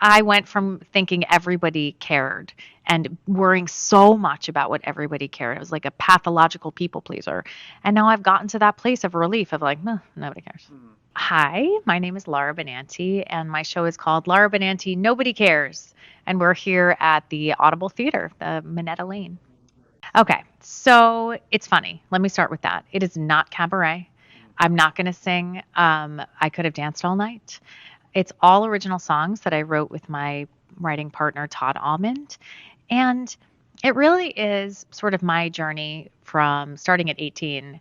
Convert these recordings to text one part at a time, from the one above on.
I went from thinking everybody cared and worrying so much about what everybody cared. I was like a pathological people pleaser. And now I've gotten to that place of relief of like, "Nah, nobody cares." Hi, my name is Laura Benanti, and my show is called Laura Benanti Nobody Cares. And we're here at the Audible Theater, the Minetta Lane. Okay, so it's funny. Let me start with that. It is not cabaret. I'm not going to sing. I could have danced all night. It's all original songs that I wrote with my writing partner, Todd Almond. And it really is sort of my journey from starting at 18,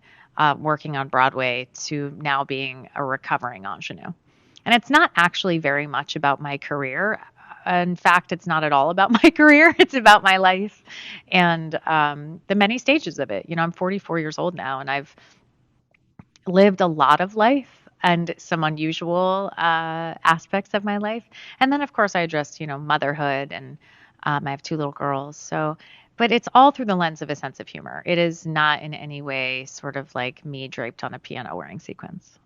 working on Broadway, to now being a recovering ingenue. And it's not actually very much about my career. In fact, it's not at all about my career. It's about my life and the many stages of it. I'm 44 years old now, and I've lived a lot of life and some unusual aspects of my life. And then, of course, I addressed, motherhood, and I have two little girls. So, but it's all through the lens of a sense of humor. It is not in any way sort of like me draped on a piano wearing sequins.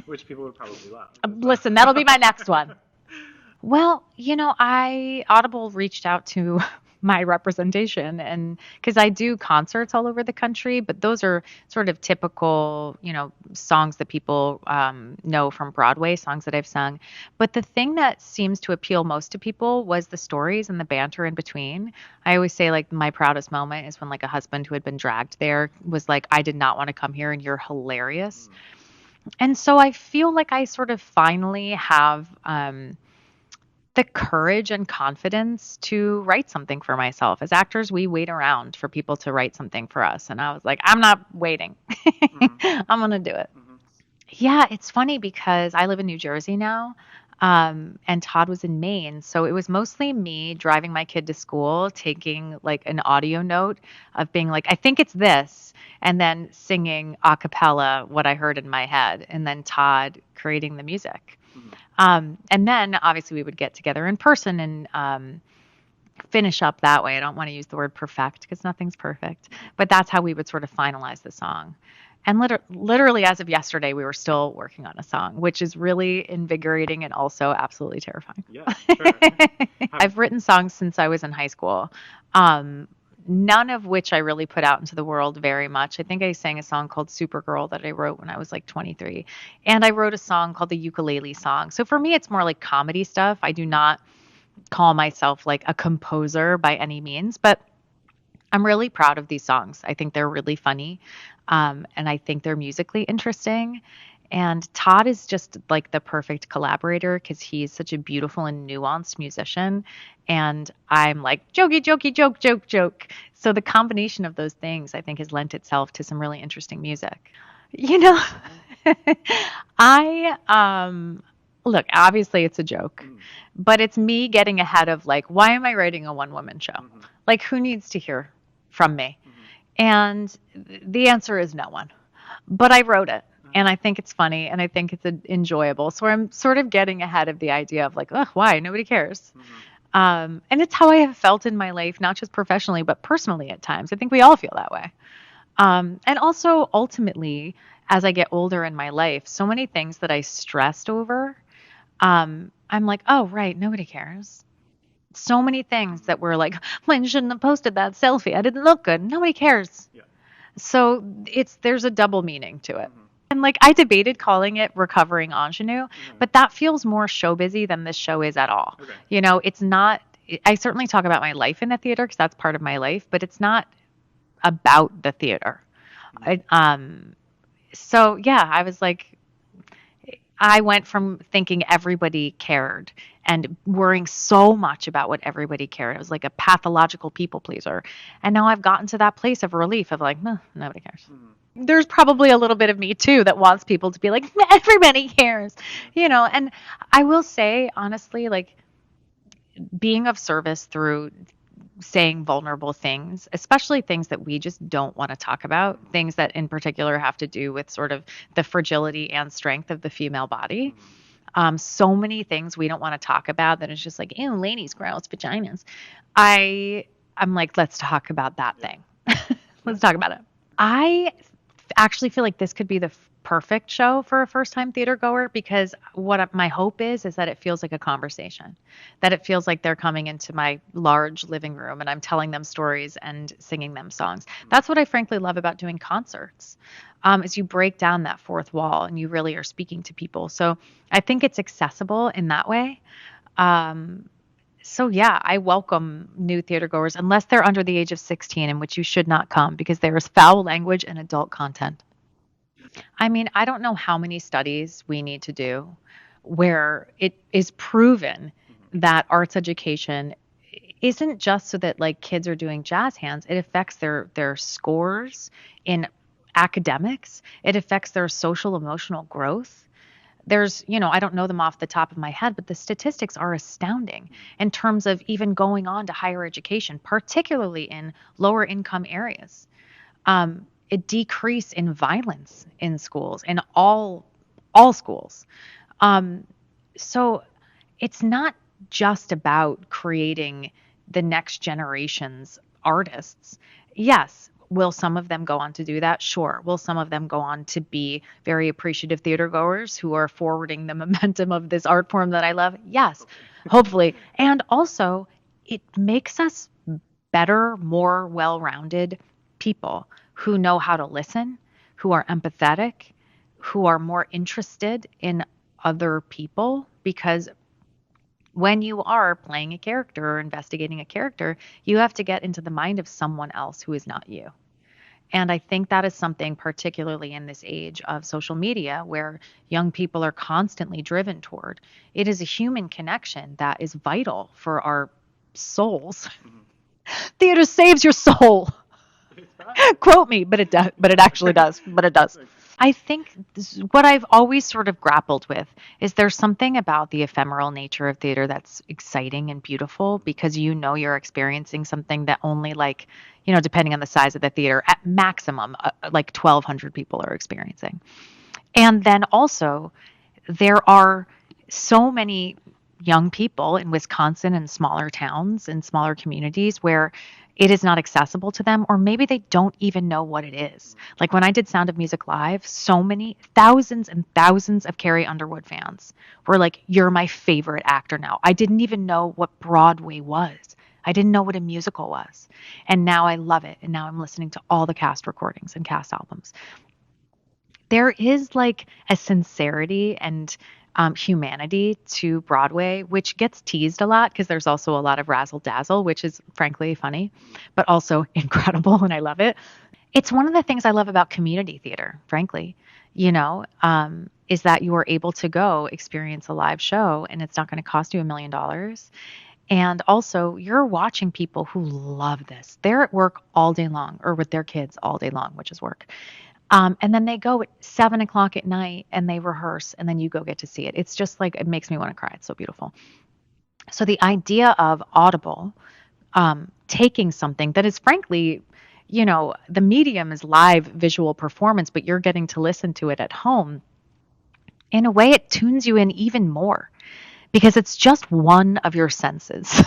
Which people would probably love. Listen, that'll be my next one. Well, I Audible reached out to my representation, and because I do concerts all over the country, but those are sort of typical, songs that people know from Broadway, songs that I've sung. But the thing that seems to appeal most to people was the stories and the banter in between. I always say, like, my proudest moment is when, like, a husband who had been dragged there was like, "I did not want to come here, and you're hilarious." And so I feel like I sort of finally have the courage and confidence to write something for myself. As actors, we wait around for people to write something for us. And I was like, I'm not waiting. I'm going to do it. Yeah, it's funny because I live in New Jersey now, and Todd was in Maine. So it was mostly me driving my kid to school, taking like an audio note of being like, I think it's this, and then singing a cappella what I heard in my head, and then Todd creating the music. And then obviously we would get together in person and finish up that way. I don't want to use the word perfect because nothing's perfect, but that's how we would sort of finalize the song. And literally, as of yesterday, we were still working on a song, which is really invigorating and also absolutely terrifying. Yeah, sure. I've written songs since I was in high school, none of which I really put out into the world very much. I think I sang a song called Supergirl that I wrote when I was like 23. And I wrote a song called the Ukulele Song. So for me, it's more like comedy stuff. I do not call myself like a composer by any means, but I'm really proud of these songs. I think they're really funny. And I think they're musically interesting. And Todd is just like the perfect collaborator because he's such a beautiful and nuanced musician. And I'm like, jokey, jokey, joke, joke, joke. So the combination of those things, I think, has lent itself to some really interesting music. You know, look, obviously it's a joke, but it's me getting ahead of like, why am I writing a one-woman show? Like, who needs to hear from me? And the answer is no one. But I wrote it, and I think it's funny, and I think it's enjoyable. So I'm sort of getting ahead of the idea of like, oh, why? Nobody cares. And it's how I have felt in my life, not just professionally, but personally at times. I think we all feel that way. And also, ultimately, as I get older in my life, so many things that I stressed over, I'm like, oh, right, nobody cares. So many things that were like, well, I shouldn't have posted that selfie. I didn't look good. Nobody cares. Yeah. So there's a double meaning to it. And like I debated calling it Recovering Ingenue, but that feels more show busy than this show is at all. Okay. You know, it's not, I certainly talk about my life in the theater because that's part of my life, but it's not about the theater. So yeah, I was like, I went from thinking everybody cared and worrying so much about what everybody cared. I was like a pathological people pleaser. And now I've gotten to that place of relief of like, nobody cares. There's probably a little bit of me too that wants people to be like, everybody cares, you know. And I will say, honestly, like being of service through saying vulnerable things, especially things that we just don't want to talk about, things that in particular have to do with sort of the fragility and strength of the female body. So many things we don't want to talk about that it's just like, ew, ladies, gross, vaginas. I'm like, let's talk about that thing. Let's talk about it. I actually feel like this could be the perfect show for a first time theater goer because my hope is that it feels like a conversation, that it feels like they're coming into my large living room and I'm telling them stories and singing them songs. That's what I frankly love about doing concerts. Is you break down that fourth wall and you really are speaking to people. So I think it's accessible in that way. Um, so yeah, I welcome new theater goers unless they're under the age of 16, in which you should not come because there is foul language and adult content. I mean, I don't know how many studies we need to do where it is proven that arts education isn't just so that like kids are doing jazz hands, it affects their scores in academics, it affects their social emotional growth. There's, I don't know them off the top of my head, but the statistics are astounding in terms of even going on to higher education, particularly in lower income areas. A decrease in violence in schools, in all schools. Um, so it's not just about creating the next generation's artists. Yes, will some of them go on to do that? Sure. Will some of them go on to be very appreciative theater goers who are forwarding the momentum of this art form that I love? Yes, hopefully. And also, it makes us better, more well rounded people who know how to listen, who are empathetic, who are more interested in other people because when you are playing a character or investigating a character, you have to get into the mind of someone else who is not you. And I think that is something, particularly in this age of social media, where young people are constantly driven toward. It is a human connection that is vital for our souls. Theater saves your soul. Quote me, but it does. But it actually does. But it does. I think what I've always sort of grappled with is there's something about the ephemeral nature of theater that's exciting and beautiful because you're experiencing something that only like, depending on the size of the theater, at maximum, like 1,200 people are experiencing. And then also, there are so many young people in Wisconsin and smaller towns and smaller communities where it is not accessible to them, or maybe they don't even know what it is. Like when I did Sound of Music Live, so many thousands and thousands of Carrie Underwood fans were like, "You're my favorite actor now." I didn't even know what Broadway was. I didn't know what a musical was. And now I love it. And now I'm listening to all the cast recordings and cast albums. There is like a sincerity and humanity to Broadway, which gets teased a lot because there's also a lot of razzle dazzle, which is frankly funny, but also incredible, and I love it. It's one of the things I love about community theater, frankly, is that you are able to go experience a live show and it's not going to cost you $1 million. And also, you're watching people who love this. They're at work all day long or with their kids all day long, which is work. And then they go at 7 o'clock at night and they rehearse, and then you go get to see it. It's just like, it makes me want to cry. It's so beautiful. So the idea of Audible taking something that is frankly, the medium is live visual performance, but you're getting to listen to it at home. In a way, it tunes you in even more because it's just one of your senses.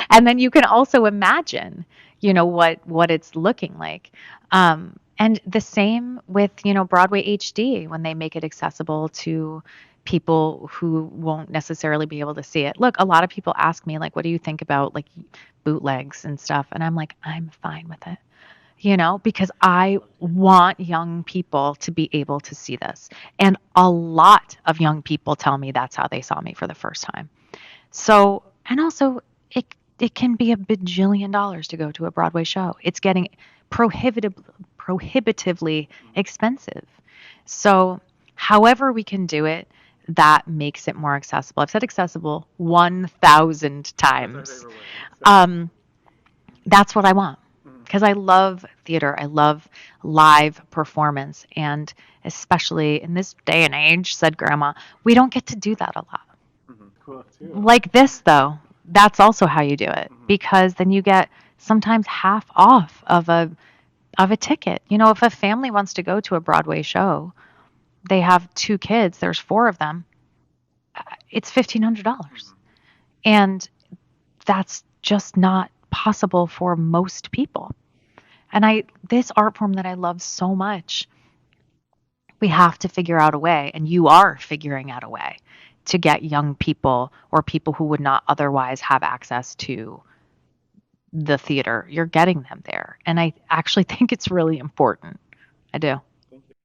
And then you can also imagine, what it's looking like. And the same with, Broadway HD when they make it accessible to people who won't necessarily be able to see it. Look, a lot of people ask me like, what do you think about like bootlegs and stuff? And I'm like, I'm fine with it. Because I want young people to be able to see this. And a lot of young people tell me that's how they saw me for the first time. So, and also it can be a bajillion dollars to go to a Broadway show. It's getting prohibitively expensive. So, however we can do it, that makes it more accessible. I've said accessible 1,000 times. That's what I want because I love theater. I love live performance. And especially in this day and age, said Grandma, we don't get to do that a lot. Cool, too. Like this, though, that's also how you do it because then you get sometimes half off of a ticket. If a family wants to go to a Broadway show, they have 2 kids, there's 4 of them, it's $1,500. And that's just not possible for most people. And this art form that I love so much We have to figure out a way, and you are figuring out a way to get young people or people who would not otherwise have access to the theater. You're getting them there. And I actually think it's really important. I do. Thank you.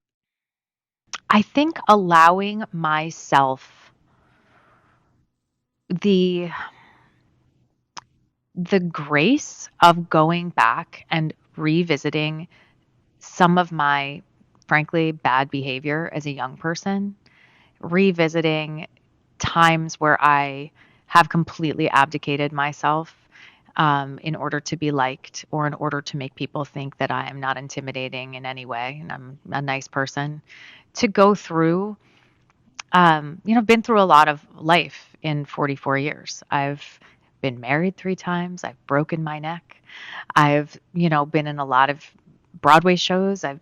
I think allowing myself the grace of going back and revisiting some of my frankly bad behavior as a young person, revisiting times where I have completely abdicated myself in order to be liked or in order to make people think that I am not intimidating in any way and I'm a nice person. To go through, been through a lot of life in 44 years. I've been married 3 times. I've broken my neck. I've, been in a lot of Broadway shows. I've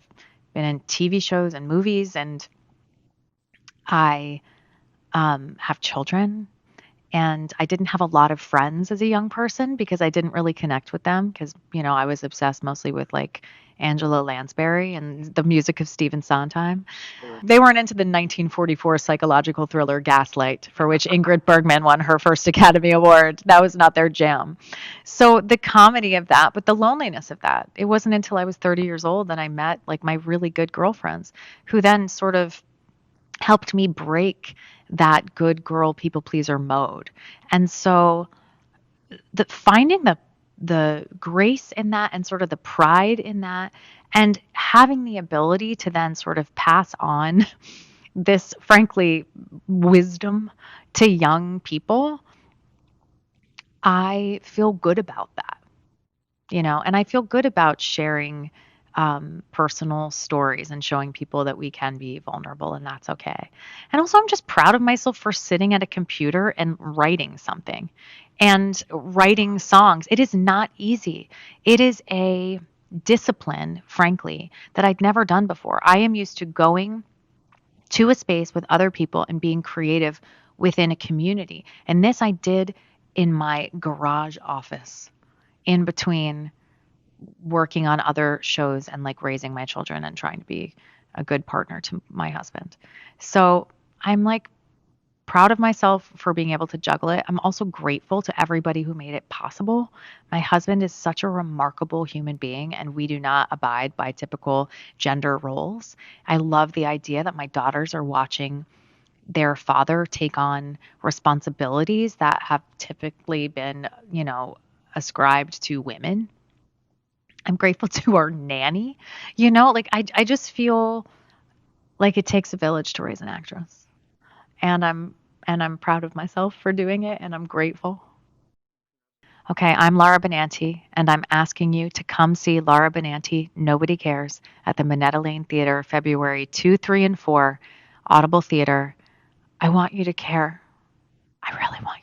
been in TV shows and movies, and I have children. And I didn't have a lot of friends as a young person because I didn't really connect with them because, I was obsessed mostly with like Angela Lansbury and the music of Stephen Sondheim. Sure. They weren't into the 1944 psychological thriller Gaslight, for which Ingrid Bergman won her first Academy Award. That was not their jam. So the comedy of that, but the loneliness of that, it wasn't until I was 30 years old that I met like my really good girlfriends who then sort of helped me break that good girl people pleaser mode. And so finding the grace in that and sort of the pride in that and having the ability to then sort of pass on this frankly wisdom to young people, I feel good about that. And I feel good about sharing personal stories and showing people that we can be vulnerable and that's okay. And also, I'm just proud of myself for sitting at a computer and writing something and writing songs. It is not easy. It is a discipline, frankly, that I'd never done before. I am used to going to a space with other people and being creative within a community. And this I did in my garage office in between working on other shows and like raising my children and trying to be a good partner to my husband. So I'm like proud of myself for being able to juggle it. I'm also grateful to everybody who made it possible. My husband is such a remarkable human being, and we do not abide by typical gender roles. I love the idea that my daughters are watching their father take on responsibilities that have typically been, ascribed to women. I'm grateful to our nanny. Like I just feel like it takes a village to raise an actress. And I'm proud of myself for doing it and I'm grateful. Okay, I'm Laura Benanti and I'm asking you to come see Laura Benanti Nobody Cares at the Minetta Lane Theatre February 2, 3 and 4, Audible Theater. I want you to care. I really want